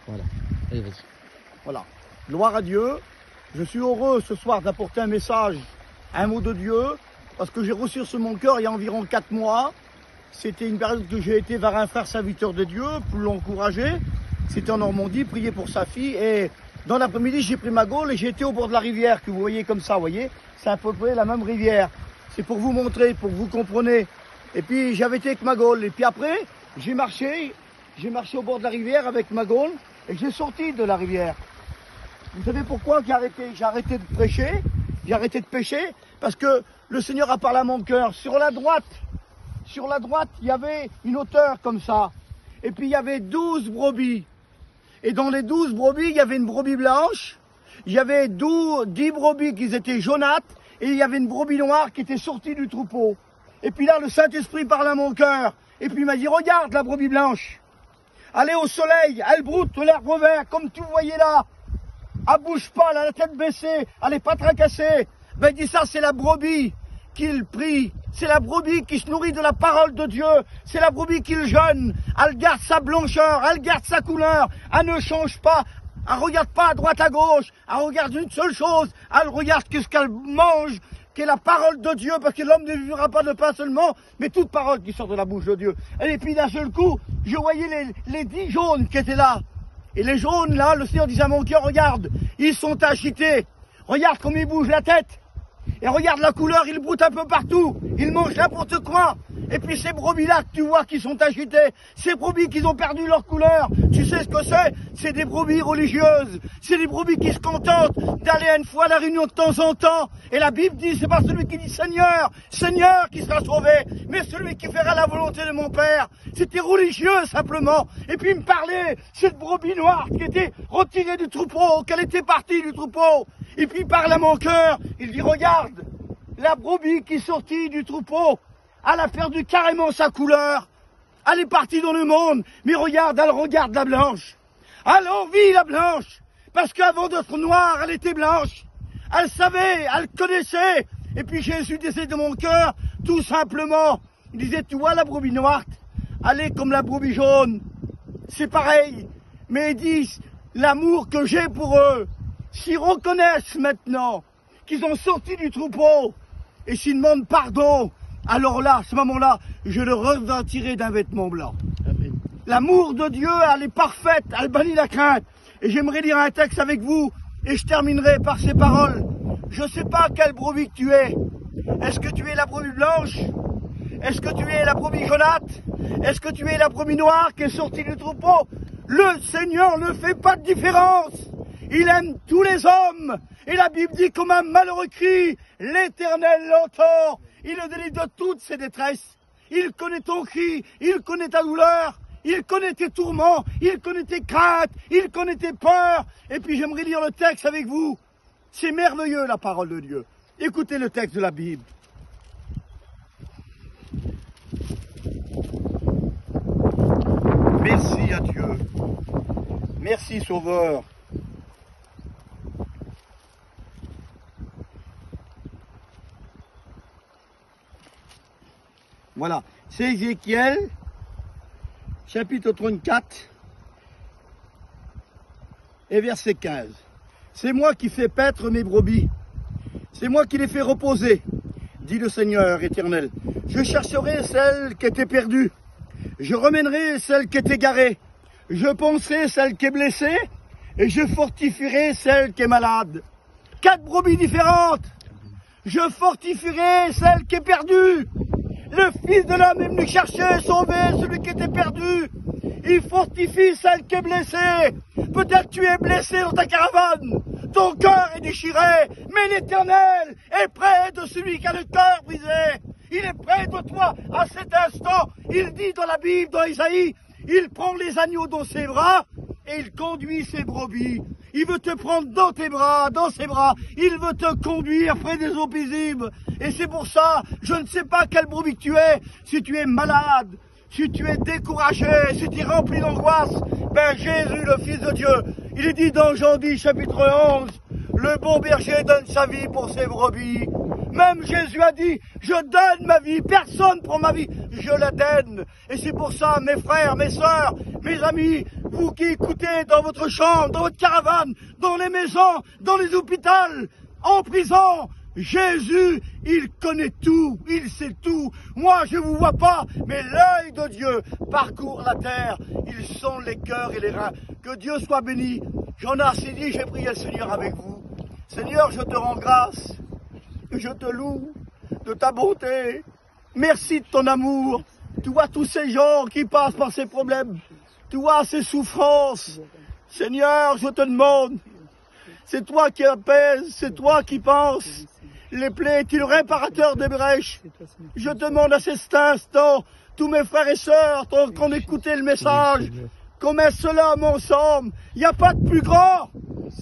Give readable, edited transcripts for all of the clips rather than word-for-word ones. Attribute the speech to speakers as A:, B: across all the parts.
A: Voilà. Allez, vas-y.
B: Voilà. Gloire à Dieu. Je suis heureux ce soir d'apporter un message, un mot de Dieu, parce que j'ai reçu sur mon cœur il y a environ 4 mois. C'était une période que j'ai été vers un frère serviteur de Dieu pour l'encourager. C'était en Normandie, prier pour sa fille. Et dans l'après-midi, j'ai pris ma gaule et j'ai été au bord de la rivière que vous voyez comme ça, vous voyez. C'est à peu près la même rivière. C'est pour vous montrer, pour que vous compreniez. Et puis j'avais été avec ma gaule. Et puis après, j'ai marché au bord de la rivière avec ma gaule et j'ai sorti de la rivière. Vous savez pourquoi j'ai arrêté de prêcher? J'ai arrêté de pécher parce que le Seigneur a parlé à mon cœur. Sur la droite, il y avait une hauteur comme ça. Et puis il y avait 12 brebis. Et dans les 12 brebis, il y avait une brebis blanche. Il y avait 10 brebis qui étaient jaunâtres. Et il y avait une brebis noire qui était sortie du troupeau. Et puis là, le Saint-Esprit parle à mon cœur. Et puis il m'a dit, regarde la brebis blanche. Elle est au soleil, elle broute l'herbe verte, comme tu voyais là. Elle bouge pas, elle a la tête baissée, elle n'est pas tracassée. Ben il dit ça, c'est la brebis qu'il prie. C'est la brebis qui se nourrit de la parole de Dieu. C'est la brebis qu'il jeûne. Elle garde sa blancheur, elle garde sa couleur. Elle ne change pas. Elle regarde pas à droite, à gauche. Elle regarde une seule chose. Elle regarde ce qu'elle mange, qui est la parole de Dieu, parce que l'homme ne vivra pas de pain seulement, mais toute parole qui sort de la bouche de Dieu. Et puis d'un seul coup, je voyais les 10 jaunes qui étaient là. Et les jaunes là, le Seigneur disait à mon cœur, regarde, ils sont agités. Regarde comme ils bougent la tête. Et regarde la couleur, ils broutent un peu partout. Ils mangent n'importe quoi. Et puis ces brebis-là que tu vois qui sont agitées, ces brebis qui ont perdu leur couleur, tu sais ce que c'est? C'est des brebis religieuses. C'est des brebis qui se contentent d'aller une fois à la réunion de temps en temps. Et la Bible dit, c'est pas celui qui dit Seigneur, Seigneur qui sera sauvé, mais celui qui fera la volonté de mon Père. C'était religieux simplement. Et puis il me parlait, cette brebis noire qui était retirée du troupeau, qu'elle était partie du troupeau. Et puis il parle à mon cœur, il dit, regarde, la brebis qui est sortie du troupeau, elle a perdu carrément sa couleur. Elle est partie dans le monde, mais regarde, elle regarde la blanche. Elle envie la blanche, parce qu'avant d'être noire, elle était blanche. Elle savait, elle connaissait. Et puis Jésus disait de mon cœur, tout simplement, il disait, tu vois la brebis noire, elle est comme la brebis jaune. C'est pareil, mais il dit, l'amour que j'ai pour eux, s'ils reconnaissent maintenant qu'ils ont sorti du troupeau et s'ils demandent pardon, alors là, à ce moment-là, je le revêtirai d'un vêtement blanc. L'amour de Dieu, elle est parfaite, elle bannit la crainte. Et j'aimerais lire un texte avec vous et je terminerai par ces paroles. Je ne sais pas quelle brebis tu es. Est-ce que tu es la brebis blanche? Est-ce que tu es la brebis jaunâtre? Est-ce que tu es la brebis noire qui est sortie du troupeau? Le Seigneur ne fait pas de différence. Il aime tous les hommes. Et la Bible dit comme un malheureux cri, l'Éternel l'entend. Il le délivre de toutes ses détresses. Il connaît ton cri, il connaît ta douleur, il connaît tes tourments, il connaît tes craintes, il connaît tes peurs. Et puis j'aimerais lire le texte avec vous. C'est merveilleux la parole de Dieu. Écoutez le texte de la Bible. Merci à Dieu. Merci Sauveur. Voilà, c'est Ézéchiel, chapitre 34 et verset 15. C'est moi qui fais paître mes brebis, c'est moi qui les fais reposer, dit le Seigneur éternel. Je chercherai celle qui était perdue, je remènerai celle qui est égarée, je penserai celle qui est blessée et je fortifierai celle qui est malade. 4 brebis différentes, je fortifierai celle qui est perdue. Le Fils de l'homme est venu chercher, sauver celui qui était perdu. Il fortifie celle qui est blessée. Peut-être tu es blessé dans ta caravane. Ton cœur est déchiré. Mais l'Éternel est près de celui qui a le cœur brisé. Il est près de toi à cet instant. Il dit dans la Bible, dans Isaïe, il prend les agneaux dans ses bras et il conduit ses brebis. Il veut te prendre dans tes bras, dans ses bras. Il veut te conduire près des eaux paisibles. Et c'est pour ça, je ne sais pas quelle brebis tu es. Si tu es malade, si tu es découragé, si tu es rempli d'angoisse, ben Jésus, le Fils de Dieu, il est dit dans Jean 10, chapitre 11, le bon berger donne sa vie pour ses brebis. Même Jésus a dit, je donne ma vie, personne prend ma vie, je la donne. Et c'est pour ça, mes frères, mes sœurs, mes amis, vous qui écoutez dans votre chambre, dans votre caravane, dans les maisons, dans les hôpitaux, en prison, Jésus, il connaît tout, il sait tout. Moi, je ne vous vois pas, mais l'œil de Dieu parcourt la terre. Il sonde les cœurs et les reins. Que Dieu soit béni. J'en ai assez dit, j'ai prié le Seigneur avec vous. Seigneur, je te rends grâce, je te loue de ta bonté. Merci de ton amour. Tu vois tous ces gens qui passent par ces problèmes. Tu vois ces souffrances. Seigneur, je te demande, c'est toi qui apaise, c'est toi qui penses. Les plaies, tu es le réparateur des brèches. Je demande à cet instant, tous mes frères et sœurs, qu'on écouté le message, qu'on met cela ensemble. Il n'y a pas de plus grand.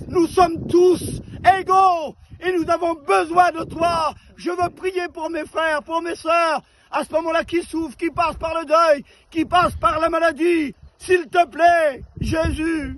B: Nous sommes tous égaux et nous avons besoin de toi. Je veux prier pour mes frères, pour mes sœurs, à ce moment-là qui souffrent, qui passent par le deuil, qui passent par la maladie. S'il te plaît, Jésus.